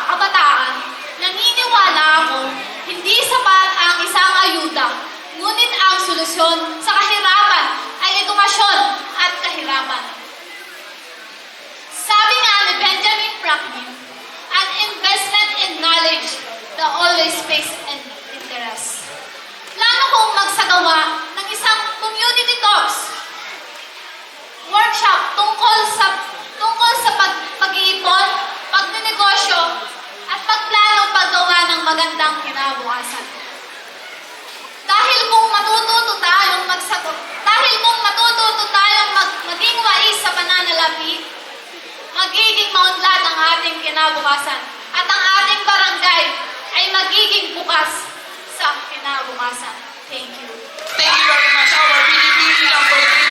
kabataan, naniniwala ako, hindi sapat ang isang ayuda, ngunit ang solusyon sa kahirapan ay edukasyon at kahirapan. Sabi nga ni Benjamin Franklin, an investment in knowledge that always pays an interest. Plano kong magsagawa ng isang community talks workshop tungkol sa pag-iipon, pagnenegosyo, at pagplano paggawa ng magandang kinabukasan. Dahil kung matututo tayong maging wais sa pananalapi, magiging maunlad ang ating kinabukasan at ang ating barangay ay magiging bukas sa kinabukasan. Thank you.